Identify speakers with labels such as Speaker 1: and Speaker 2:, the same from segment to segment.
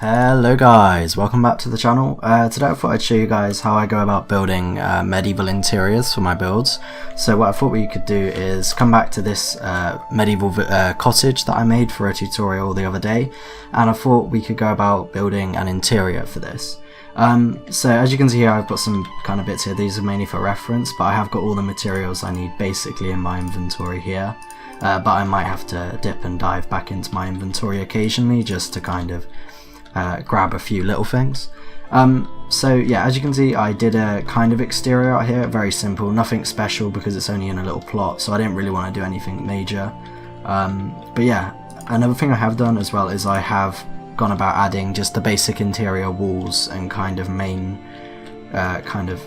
Speaker 1: Hello guys, welcome back to the channel. Today I thought I'd show you guys how I go about building medieval interiors for my builds. So what I thought we could do is come back to this medieval cottage that I made for a tutorial the other day, and I thought we could go about building an interior for this. So as you can see here, I've got some kind of bits here. These are mainly for reference, but I have got all the materials I need basically in my inventory here. But I might have to dip and dive back into my inventory occasionally just to kind of grab a few little things. So yeah, as you can see, I did a kind of exterior out here, very simple, nothing special because it's only in a little plot, so I didn't really want to do anything major. But yeah, another thing I have done as well is I have gone about adding just the basic interior walls and kind of main kind of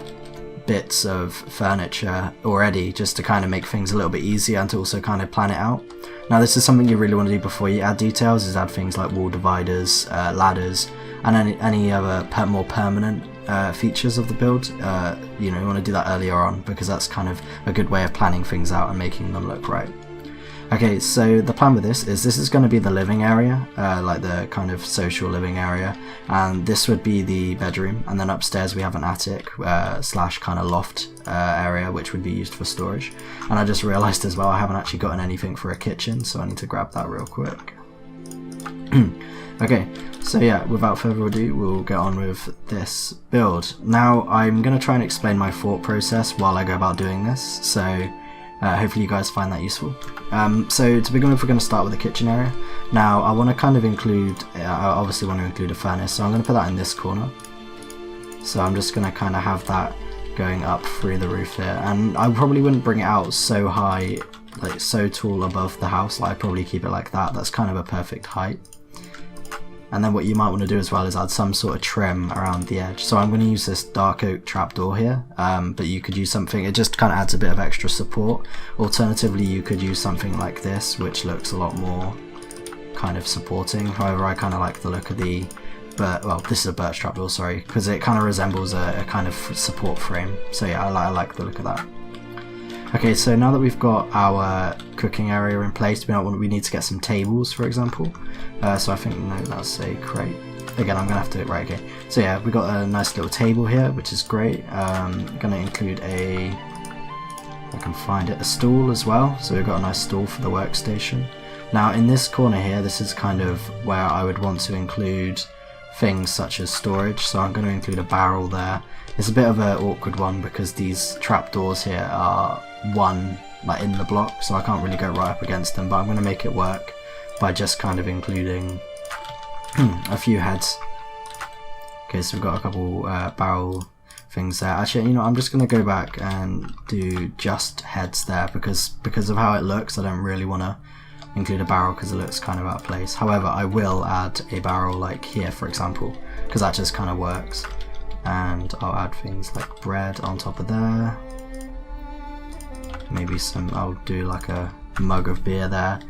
Speaker 1: bits of furniture already, just to kind of make things a little bit easier and to also kind of plan it out. Now this is something you really want to do before you add details, is add things like wall dividers, ladders, and any other more permanent features of the build. You know, you want to do that earlier on because that's kind of a good way of planning things out and making them look right. Okay, so the plan with this is going to be the living area, like the kind of social living area, and this would be the bedroom, and then upstairs we have an attic slash kind of loft area which would be used for storage. And I just realised as well I haven't actually gotten anything for a kitchen, so I need to grab that real quick. Okay, so yeah, without further ado, we'll get on with this build. Now I'm going to try and explain my thought process while I go about doing this, so hopefully you guys find that useful. So to begin with, we're going to start with the kitchen area. Now I want to kind of include, I obviously want to include a furnace, so I'm going to put that in this corner. So I'm just going to kind of have that going up through the roof here, and I probably wouldn't bring it out so high, like so tall above the house. Like, I'd probably keep it like that. That's kind of a perfect height. And then what you might want to do as well is add some sort of trim around the edge. So I'm going to use this dark oak trapdoor here, but you could use something, it just kind of adds a bit of extra support. Alternatively, you could use something like this, which looks a lot more kind of supporting. However, I kind of like the look of the, well, this is a birch trapdoor, sorry, because it kind of resembles a kind of support frame. So yeah, I like the look of that. Okay, so now that we've got our cooking area in place, we need to get some tables, for example. So I think, no, that's a crate. Again, I'm going to have to, right, okay. So yeah, we've got a nice little table here, which is great. I'm going to include if I can find it, a stool as well. So we've got a nice stool for the workstation. Now in this corner here, this is kind of where I would want to include things such as storage. So I'm going to include a barrel there. It's a bit of an awkward one because these trapdoors here are like in the block, so I can't really go right up against them, but I'm going to make it work by just kind of including a few heads. Okay, so we've got a couple barrel things there. Actually, you know, I'm just going to go back and do just heads there because of how it looks. I don't really want to include a barrel because it looks kind of out of place. However, I will add a barrel like here, for example, because that just kind of works. And I'll add things like bread on top of there. Maybe I'll do like a mug of beer there.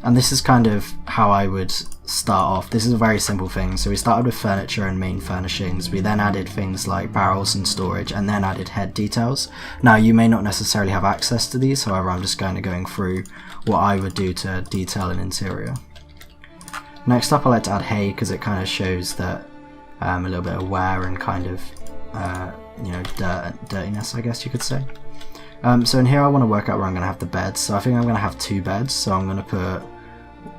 Speaker 1: And this is kind of how I would start off. This is a very simple thing. So we started with furniture and main furnishings. We then added things like barrels and storage, and then added head details. Now you may not necessarily have access to these, however I'm just going through what I would do to detail an interior. Next up, I like to add hay because it kind of shows that a little bit of wear and kind of you know, dirtiness, I guess you could say. So in here I want to work out where I'm going to have the beds, so I think I'm going to have 2 beds, so I'm going to put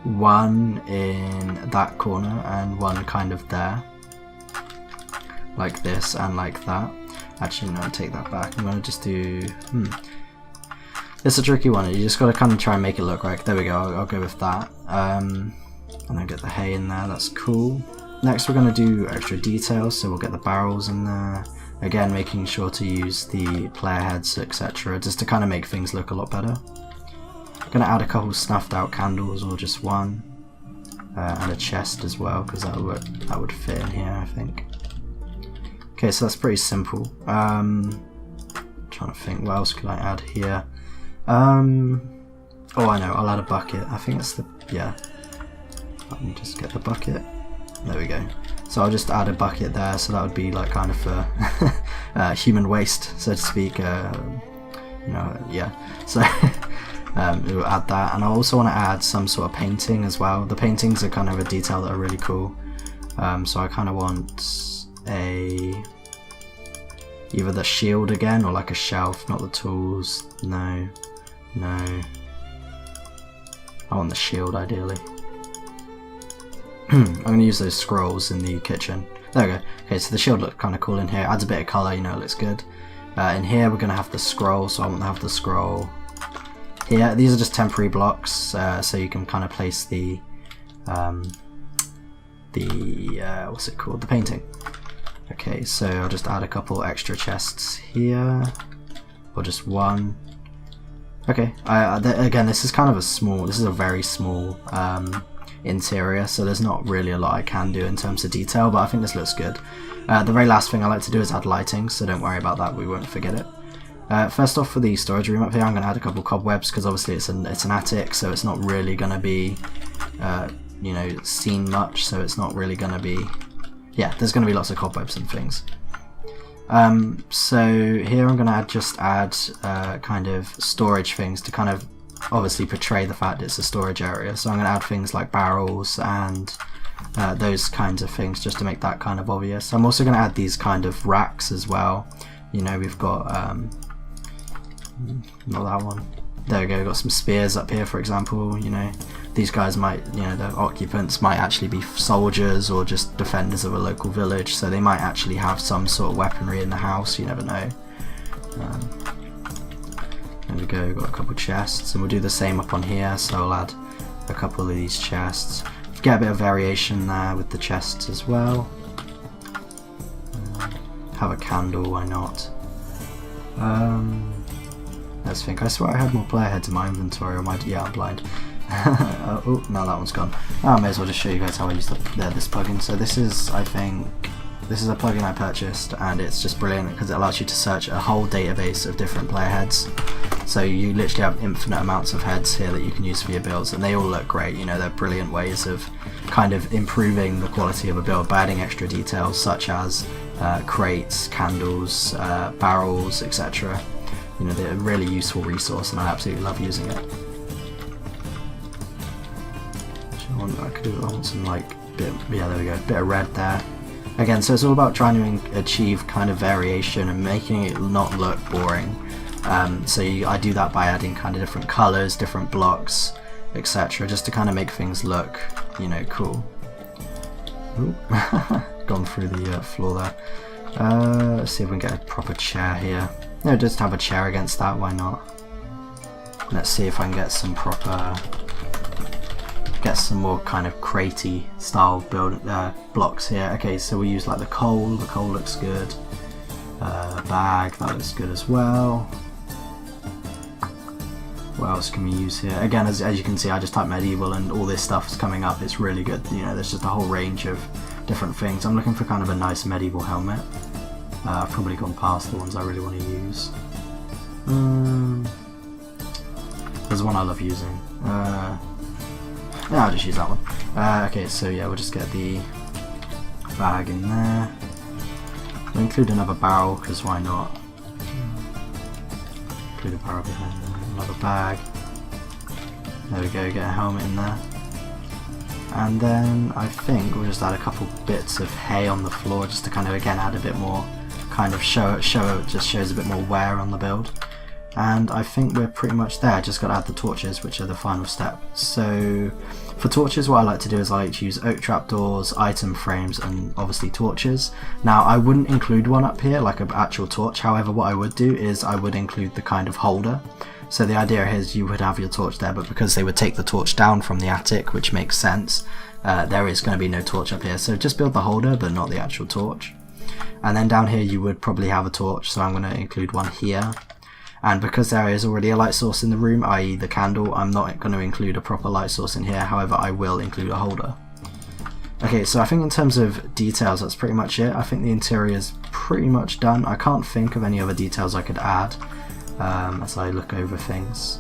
Speaker 1: one in that corner and one kind of there, like this and like that. Actually no, take that back, I'm going to just do, it's a tricky one, you just got to kind of try and make it look right. There we go, I'll go with that, and then get the hay in there, that's cool. Next we're going to do extra details, so we'll get the barrels in there. Again, making sure to use the player heads, etc., just to kind of make things look a lot better. I'm going to add a couple snuffed out candles, or just one, and a chest as well, because that would fit in here, I think. Okay, so that's pretty simple. Trying to think, what else could I add here? Oh, I know, I'll add a bucket. I think it's yeah. Let me just get the bucket. There we go. So I'll just add a bucket there, so that would be like kind of for human waste, so to speak. You know, yeah. So we'll add that, and I also want to add some sort of painting as well. The paintings are kind of a detail that are really cool. So I kind of want either the shield again or like a shelf, not the tools. No. I want the shield ideally. I'm going to use those scrolls in the kitchen. There we go. Okay, so the shield looks kind of cool in here. Adds a bit of colour, you know, it looks good. In here we're going to have the scroll, so I want to have the scroll here. These are just temporary blocks, so you can kind of place the what's it called? The painting. Okay, so I'll just add a couple extra chests here, or just one. Okay, again, this is kind of this is a very small interior, so there's not really a lot I can do in terms of detail, but I think this looks good. The very last thing I like to do is add lighting, so don't worry about that, we won't forget it. First off, for the storage room up here, I'm going to add a couple cobwebs, because obviously it's an attic, so it's not really going to be you know, seen much, so it's not really going to be, yeah, there's going to be lots of cobwebs and things. So here I'm going to add kind of storage things to kind of obviously portray the fact it's a storage area. So I'm going to add things like barrels and those kinds of things just to make that kind of obvious. I'm also going to add these kind of racks as well. You know, we've got, not that one. There we go, we've got some spears up here, for example. You know, these guys might, you know, the occupants might actually be soldiers or just defenders of a local village, so they might actually have some sort of weaponry in the house, you never know. There we go, we've got a couple chests, and we'll do the same up on here, so I'll add a couple of these chests. Get a bit of variation there with the chests as well. Have a candle, why not? Let's think. I swear I had more player heads in my inventory, or yeah, I'm blind. Oh, no, that one's gone. I may as well just show you guys how I use this plugin. So this is, I think, this is a plugin I purchased, and it's just brilliant because it allows you to search a whole database of different player heads. So you literally have infinite amounts of heads here that you can use for your builds, and they all look great. You know, they're brilliant ways of kind of improving the quality of a build by adding extra details such as crates, candles, barrels, etc. You know, they're a really useful resource, and I absolutely love using it. I want some like yeah, there we go, bit of red there. Again, so it's all about trying to achieve kind of variation and making it not look boring. So I do that by adding kind of different colours, different blocks, etc., just to kind of make things look, you know, cool. Ooh. Gone through the floor there. Let's see if we can get a proper chair here. No, just have a chair against that, why not? Let's see if I can get some more kind of cratey style blocks here. Okay, so we use like the coal looks good. Bag, that looks good as well. What else can we use here? Again, as you can see, I just typed medieval and all this stuff is coming up. It's really good. You know, there's just a whole range of different things. I'm looking for kind of a nice medieval helmet. I've probably gone past the ones I really want to use. There's one I love using. Yeah, I'll just use that one. Okay, so yeah, we'll just get the bag in there. We'll include another barrel, because why not? Include a barrel behind there. Another bag. There we go, get a helmet in there. And then I think we'll just add a couple bits of hay on the floor, just to kind of again add a bit more kind of show just shows a bit more wear on the build. And I think we're pretty much there. Just got to add the torches, which are the final step. So for torches, what I like to do is I like to use oak trapdoors, item frames, and obviously torches. Now I wouldn't include one up here like an actual torch, however what I would do is I would include the kind of holder. So the idea here is you would have your torch there, but because they would take the torch down from the attic, which makes sense, there is going to be no torch up here. So just build the holder, but not the actual torch. And then down here you would probably have a torch, so I'm going to include one here. And because there is already a light source in the room, i.e. the candle, I'm not going to include a proper light source in here, however I will include a holder. Okay, so I think in terms of details that's pretty much it. I think the interior is pretty much done. I can't think of any other details I could add as I look over things.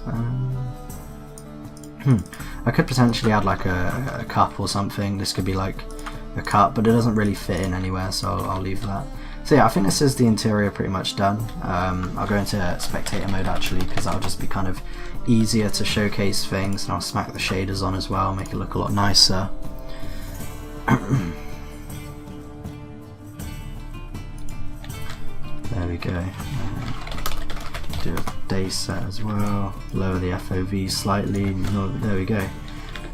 Speaker 1: I could potentially add like a cup or something. This could be like a cup, but it doesn't really fit in anywhere, so I'll leave that. So yeah, I think this is the interior pretty much done. I'll go into spectator mode actually, because that'll just be kind of easier to showcase things, and I'll smack the shaders on as well, make it look a lot nicer. There we go. Do a day set as well. Lower the FOV slightly. There we go.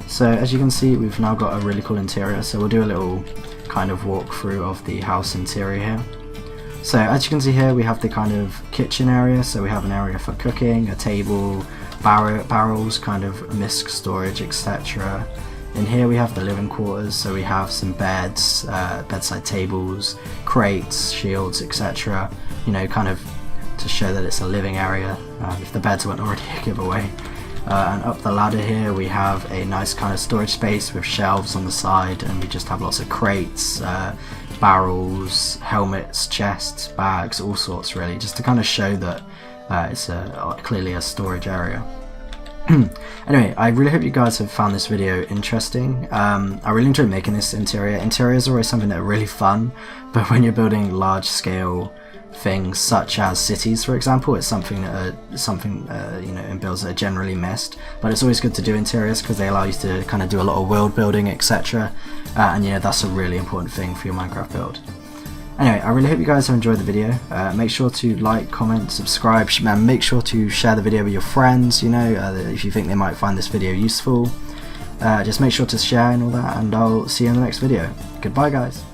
Speaker 1: So as you can see, we've now got a really cool interior. So we'll do a little kind of walkthrough of the house interior here. So as you can see here, we have the kind of kitchen area. So we have an area for cooking, a table, barrels, kind of misc storage, etc. In here we have the living quarters, so we have some beds, bedside tables, crates, shields, etc. You know, kind of to show that it's a living area, if the beds weren't already a giveaway. And up the ladder here we have a nice kind of storage space with shelves on the side, and we just have lots of crates, barrels, helmets, chests, bags, all sorts really, just to kind of show that it's clearly a storage area. Anyway, I really hope you guys have found this video interesting. I really enjoy making this interior. Interiors are always something that are really fun, but when you're building large scale things such as cities, for example, it's something that you know, in builds that are generally missed. But it's always good to do interiors because they allow you to kind of do a lot of world building, etc. And yeah, that's a really important thing for your Minecraft build. Anyway, I really hope you guys have enjoyed the video. Make sure to like, comment, subscribe, and make sure to share the video with your friends, you know, if you think they might find this video useful. Just make sure to share and all that, and I'll see you in the next video. Goodbye, guys.